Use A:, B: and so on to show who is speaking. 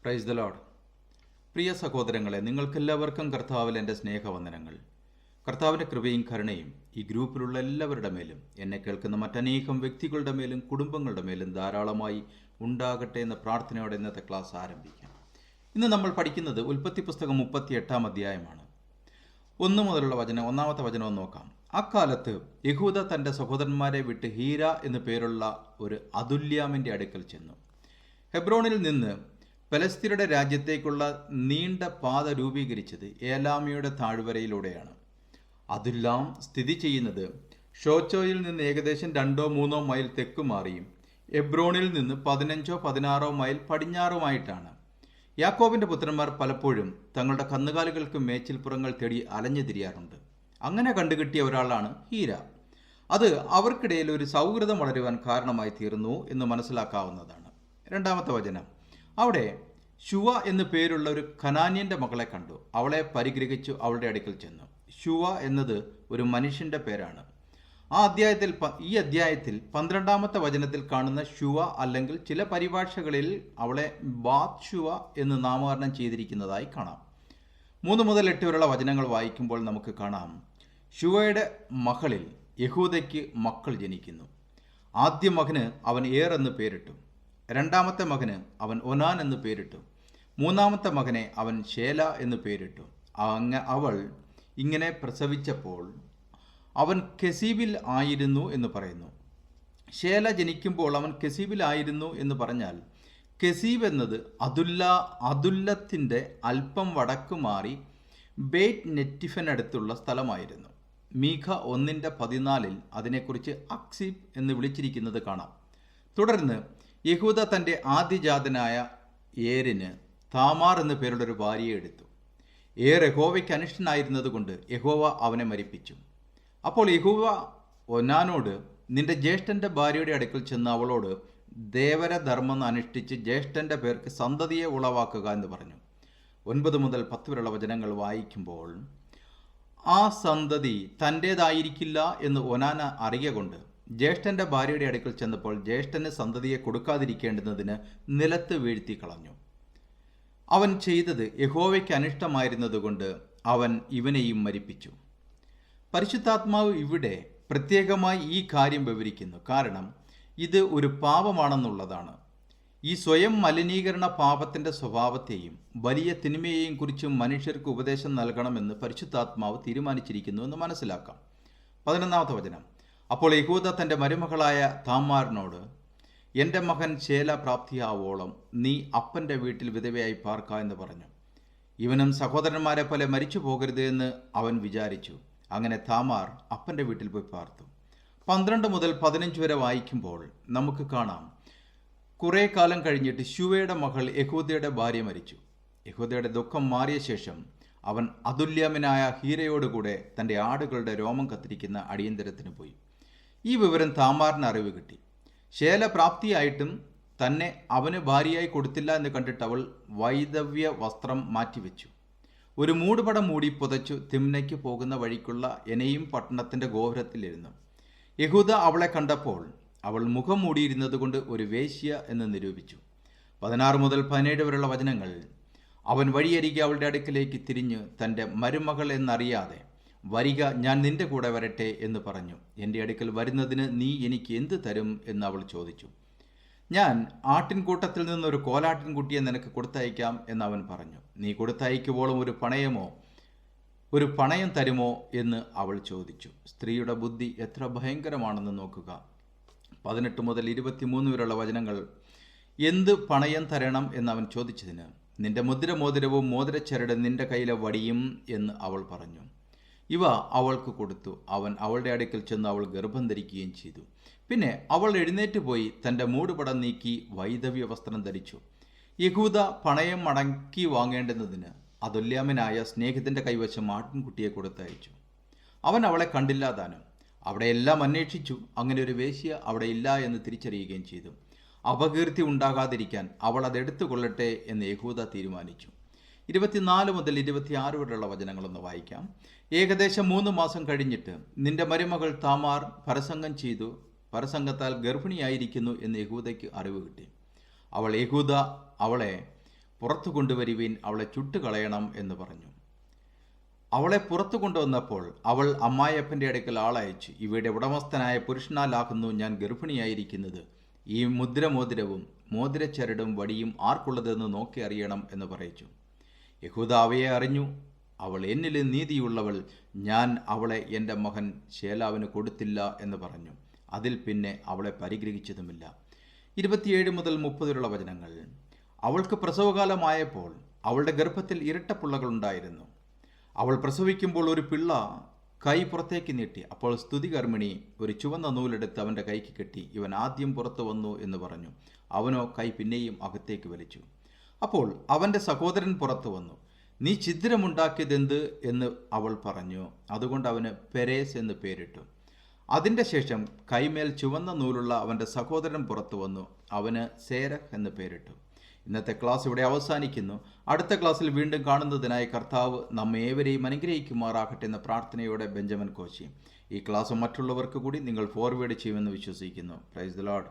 A: Praise the Lord. പ്രിയ സഹോദരങ്ങളെ, നിങ്ങൾക്കെല്ലാവർക്കും കർത്താവിൽ എൻ്റെ സ്നേഹവന്ദനങ്ങൾ. കർത്താവിൻ്റെ കൃപയും കരുണയും ഈ ഗ്രൂപ്പിലുള്ള എല്ലാവരുടെ മേലും, എന്നെ കേൾക്കുന്ന മറ്റനേകം വ്യക്തികളുടെ മേലും കുടുംബങ്ങളുടെ മേലും ധാരാളമായി ഉണ്ടാകട്ടെ എന്ന പ്രാർത്ഥനയോടെ ഇന്നത്തെ ക്ലാസ് ആരംഭിക്കാം. ഇന്ന് നമ്മൾ പഠിക്കുന്നത് ഉൽപ്പത്തി പുസ്തകം 38 അധ്യായമാണ്. 1 മുതലുള്ള ഒന്നാമത്തെ വചനം നോക്കാം. അക്കാലത്ത് യഹൂദ തൻ്റെ സഹോദരന്മാരെ വിട്ട് ഹീര എന്നു പേരുള്ള ഒരു അതുല്യാമിൻ്റെ അടുക്കൽ ചെന്നു. ഹെബ്രോണിൽ നിന്ന് ഫലസ്തീനയുടെ രാജ്യത്തേക്കുള്ള നീണ്ട പാത രൂപീകരിച്ചത് ഏലാമിയുടെ താഴ്വരയിലൂടെയാണ്. അതുല്ലാം സ്ഥിതി ചെയ്യുന്നത് ഷോച്ചോയിൽ നിന്ന് ഏകദേശം 2-3 മൈൽ തെക്കുമാറിയും എബ്രോണിൽ നിന്ന് 15-16 മൈൽ പടിഞ്ഞാറുമായിട്ടാണ്. യാക്കോബിൻ്റെ പുത്രന്മാർ പലപ്പോഴും തങ്ങളുടെ കന്നുകാലികൾക്ക് മേച്ചിൽപ്പുറങ്ങൾ തേടി അലഞ്ഞു തിരിയാറുണ്ട്. അങ്ങനെ കണ്ടുകിട്ടിയ ഒരാളാണ് ഹീര. അത് അവർക്കിടയിൽ ഒരു സൗഹൃദം വളരുവാൻ കാരണമായി തീർന്നു എന്ന് മനസ്സിലാക്കാവുന്നതാണ്. 2-ാമത്തെ വചനം. അവിടെ ശുവ എന്നു പേരുള്ള ഒരു കനാന്യൻ്റെ മകളെ കണ്ടു. അവളെ പരിഗ്രഹിച്ചു അവളുടെ അടുക്കൽ ചെന്നു. ശുവ എന്നത് ഒരു മനുഷ്യൻ്റെ പേരാണ്. ഈ അധ്യായത്തിൽ 12-ാമത്തെ വചനത്തിൽ കാണുന്ന ശുവ അല്ലെങ്കിൽ ചില പരിഭാഷകളിൽ അവളെ ബാത് ശുവ എന്ന് നാമകരണം ചെയ്തിരിക്കുന്നതായി കാണാം. 3 മുതൽ 8 വരെയുള്ള വചനങ്ങൾ വായിക്കുമ്പോൾ നമുക്ക് കാണാം, ശുവയുടെ മകളിൽ യഹൂദയ്ക്ക് മക്കൾ ജനിക്കുന്നു. ആദ്യ മകന് അവൻ ഏർ എന്ന് പേരിട്ടു. 2-ാമത്തെ മകന് അവൻ ഒനാൻ എന്ന് പേരിട്ടു. 3-ാമത്തെ മകനെ അവൻ ശേല എന്ന് പേരിട്ടു. അവൾ ഇങ്ങനെ പ്രസവിച്ചപ്പോൾ അവൻ കെസീബിൽ ആയിരുന്നു എന്ന് പറയുന്നു. ശേല ജനിക്കുമ്പോൾ അവൻ കെസീബിൽ ആയിരുന്നു എന്ന് പറഞ്ഞാൽ, കെസീബ് എന്നത് അതുല്ലത്തിൻ്റെ അല്പം വടക്ക് മാറി ബേറ്റ് നെറ്റിഫിനടുത്തുള്ള സ്ഥലമായിരുന്നു. മീഖ 1:14 അതിനെക്കുറിച്ച് അക്സീബ് എന്ന് വിളിച്ചിരിക്കുന്നത് കാണാം. തുടർന്ന് യഹൂദ തൻ്റെ ആദ്യജാതനായ ഏരിന് താമാർ എന്നു പേരുള്ള ഒരു ഭാര്യയെ എടുത്തു. ഏർ യഹോവയ്ക്ക് അനിഷ്ടനായിരുന്നത് കൊണ്ട് യഹോവ അവനെ മരിപ്പിച്ചു. അപ്പോൾ യഹോവ ഒനാനോട്, നിന്റെ ജ്യേഷ്ഠൻ്റെ ഭാര്യയുടെ അടുക്കൽ ചെന്ന് അവളോട് ദേവരധർമ്മം അനുഷ്ഠിച്ച് ജ്യേഷ്ഠൻ്റെ പേർക്ക് സന്തതിയെ ഉളവാക്കുക എന്ന് പറഞ്ഞു. 9 മുതൽ 10 വരെയുള്ള വചനങ്ങൾ വായിക്കുമ്പോൾ, ആ സന്തതി തൻ്റേതായിരിക്കില്ല എന്ന് ഒനാന അറിയ കൊണ്ട് ജ്യേഷ്ഠൻ്റെ ഭാര്യയുടെ അടുക്കൽ ചെന്നപ്പോൾ ജ്യേഷ്ഠന് സന്തതിയെ കൊടുക്കാതിരിക്കേണ്ടുന്നതിന് നിലത്ത് വീഴ്ത്തി കളഞ്ഞു. അവൻ ചെയ്തത് യഹോവയ്ക്ക് അനിഷ്ടമായിരുന്നതുകൊണ്ട് അവൻ ഇവനെയും മരിപ്പിച്ചു. പരിശുദ്ധാത്മാവ് ഇവിടെ പ്രത്യേകമായി ഈ കാര്യം വിവരിക്കുന്നു. കാരണം ഇത് ഒരു പാപമാണെന്നുള്ളതാണ്. ഈ സ്വയം മലിനീകരണ പാപത്തിൻ്റെ സ്വഭാവത്തെയും വലിയ തിന്മയെയും കുറിച്ച് മനുഷ്യർക്ക് ഉപദേശം നൽകണമെന്ന് പരിശുദ്ധാത്മാവ് തീരുമാനിച്ചിരിക്കുന്നു എന്ന് മനസ്സിലാക്കാം. 11-ാമത്തെ വചനം. അപ്പോൾ യഹൂദ തൻ്റെ മരുമകളായ താമാറിനോട്, എൻ്റെ മകൻ ശേല പ്രാപ്തിയാവോളം നീ അപ്പൻ്റെ വീട്ടിൽ വിധവയായി പാർക്ക എന്ന് പറഞ്ഞു. ഇവനും സഹോദരന്മാരെ പോലെ മരിച്ചു പോകരുത് എന്ന് അവൻ വിചാരിച്ചു. അങ്ങനെ താമാർ അപ്പൻ്റെ വീട്ടിൽ പോയി പാർത്തു. 12 മുതൽ 15 വരെ വായിക്കുമ്പോൾ നമുക്ക് കാണാം, കുറേ കാലം കഴിഞ്ഞിട്ട് ശുവയുടെ മകൾ യഹൂദയുടെ ഭാര്യ മരിച്ചു. യഹൂദയുടെ ദുഃഖം മാറിയ ശേഷം അവൻ അതുല്യാമിനായ ഹീരയോടുകൂടെ തൻ്റെ ആടുകളുടെ രോമം കത്തിരിക്കുന്ന അടിയന്തരത്തിന് പോയി. ഈ വിവരം താമാറിന് അറിവ് കിട്ടി. ശേല പ്രാപ്തിയായിട്ടും തന്നെ അവന് ഭാര്യയായി കൊടുത്തില്ല എന്ന് കണ്ടിട്ട് അവൾ വൈദവ്യ വസ്ത്രം മാറ്റിവെച്ചു. ഒരു മൂടുപടം മൂടി പുതച്ചു തിമ്നയ്ക്ക് പോകുന്ന വഴിക്കുള്ള എനയും പട്ടണത്തിൻ്റെ ഗോപുരത്തിലിരുന്നു. യഹൂദ അവളെ കണ്ടപ്പോൾ അവൾ മുഖം മൂടിയിരുന്നത് കൊണ്ട് ഒരു വേശ്യ എന്ന് നിരൂപിച്ചു. 16 മുതൽ 17 വരെയുള്ള വചനങ്ങൾ. അവൻ വഴിയരികെ അവളുടെ അടുക്കിലേക്ക് തിരിഞ്ഞ് തൻ്റെ മരുമകൾ എന്നറിയാതെ, വരിക, ഞാൻ നിന്റെ കൂടെ വരട്ടെ എന്ന് പറഞ്ഞു. എൻ്റെ അടുക്കൽ വരുന്നതിന് നീ എനിക്ക് എന്ത് തരും എന്ന് അവൾ ചോദിച്ചു. ഞാൻ ആട്ടിൻകൂട്ടത്തിൽ നിന്നൊരു കോലാട്ടിൻകുട്ടിയെ നിനക്ക് കൊടുത്തയക്കാം എന്ന് അവൻ പറഞ്ഞു. നീ കൊടുത്തയക്കുമ്പോഴും ഒരു പണയം തരുമോ എന്ന് അവൾ ചോദിച്ചു. സ്ത്രീയുടെ ബുദ്ധി എത്ര ഭയങ്കരമാണെന്ന് നോക്കുക. 18 മുതൽ 23 വരെയുള്ള വചനങ്ങൾ. എന്ത് പണയം തരണം എന്ന് അവൻ ചോദിച്ചതിന്, നിന്റെ മുദ്രമോതിരവും മോതിരച്ചരട് നിന്റെ കയ്യിലെ വടിയും എന്ന് അവൾ പറഞ്ഞു. ഇവ അവൾക്ക് കൊടുത്തു. അവൻ അവളുടെ അടുക്കൽ ചെന്ന് അവൾ ഗർഭം ധരിക്കുകയും ചെയ്തു. പിന്നെ അവൾ എഴുന്നേറ്റ് പോയി തൻ്റെ മൂടുപടം നീക്കി വൈദവ്യ വസ്ത്രം ധരിച്ചു. യഹൂദ പണയം മടക്കി വാങ്ങേണ്ടുന്നതിന് അതുല്യാമനായ സ്നേഹിതൻ്റെ കൈവശം ആട്ടിൻകുട്ടിയെ കൊടുത്തയച്ചു. അവൻ അവളെ കണ്ടില്ല താനും. അവിടെയെല്ലാം അന്വേഷിച്ചു. അങ്ങനെ ഒരു വേശ്യ അവിടെ ഇല്ല എന്ന് തിരിച്ചറിയുകയും ചെയ്തു. അപകീർത്തി ഉണ്ടാകാതിരിക്കാൻ അവൾ അതെടുത്തു കൊള്ളട്ടെ എന്ന് യഹൂദ തീരുമാനിച്ചു. 24 മുതൽ 26 വരെയുള്ള വചനങ്ങളൊന്ന് വായിക്കാം. ഏകദേശം 3 മാസം കഴിഞ്ഞിട്ട് നിന്റെ മരുമകൾ താമാർ പരസംഗം ചെയ്തു, പരസംഗത്താൽ ഗർഭിണിയായിരിക്കുന്നു എന്ന് യഹൂദയ്ക്ക് അറിവ് കിട്ടി. യഹൂദ അവളെ പുറത്തു കൊണ്ടുവരുവീൻ, അവളെ ചുട്ടുകളയണം എന്ന് പറഞ്ഞു. അവളെ പുറത്തു കൊണ്ടുവന്നപ്പോൾ അവൾ അമ്മായിയപ്പൻ്റെ അടുക്കൽ ആളയച്ചു, ഇവയുടെ ഉടമസ്ഥനായ പുരുഷനാലാകുന്നു ഞാൻ ഗർഭിണിയായിരിക്കുന്നത്. ഈ മുദ്രമോതിരവും മോതിരച്ചരടും വടിയും ആർക്കുള്ളതെന്ന് നോക്കി അറിയണം എന്ന് പറയിച്ചു. യഹൂദ അവയെ അറിഞ്ഞു. അവൾ എന്നിൽ നീതിയുള്ളവൾ, ഞാൻ അവളെ എൻ്റെ മകൻ ശേലാവിന് കൊടുത്തില്ല എന്ന് പറഞ്ഞു. അതിൽ പിന്നെ അവളെ പരിഗ്രഹിച്ചതുമില്ല. 27 മുതൽ 30 വചനങ്ങൾ. അവൾക്ക് പ്രസവകാലമായപ്പോൾ അവളുടെ ഗർഭത്തിൽ ഇരട്ടപ്പുള്ളകളുണ്ടായിരുന്നു. അവൾ പ്രസവിക്കുമ്പോൾ ഒരു പിള്ള കൈ പുറത്തേക്ക് നീട്ടി. അപ്പോൾ സ്തുതികർമ്മിണി ഒരു ചുവന്ന നൂലെടുത്ത് അവൻ്റെ കൈക്ക് കെട്ടി, ഇവൻ ആദ്യം പുറത്തു വന്നു എന്ന് പറഞ്ഞു. അവനോ കൈ പിന്നെയും അകത്തേക്ക് വലിച്ചു. അപ്പോൾ അവൻ്റെ സഹോദരൻ പുറത്തു വന്നു. നീ ഛിദ്രമുണ്ടാക്കിയതെന്ത് എന്ന് അവൾ പറഞ്ഞു. അതുകൊണ്ട് അവന് പെരേസ് എന്ന് പേരിട്ടു. അതിൻ്റെ ശേഷം കൈമേൽ ചുവന്ന നൂലുള്ള അവൻ്റെ സഹോദരൻ പുറത്തു വന്നു. അവന് സേരഹ് എന്ന് പേരിട്ടു. ഇന്നത്തെ ക്ലാസ് ഇവിടെ അവസാനിക്കുന്നു. അടുത്ത ക്ലാസ്സിൽ വീണ്ടും കാണുന്നതിനായി കർത്താവ് നമ്മേവരെയും അനുഗ്രഹിക്കുമാറാകട്ടെ എന്ന പ്രാർത്ഥനയോടെ ബെഞ്ചമിൻ കോശി. ഈ ക്ലാസ് മറ്റുള്ളവർക്ക് കൂടി നിങ്ങൾ ഫോർവേഡ് ചെയ്യുമെന്ന് വിശ്വസിക്കുന്നു. Praise the Lord.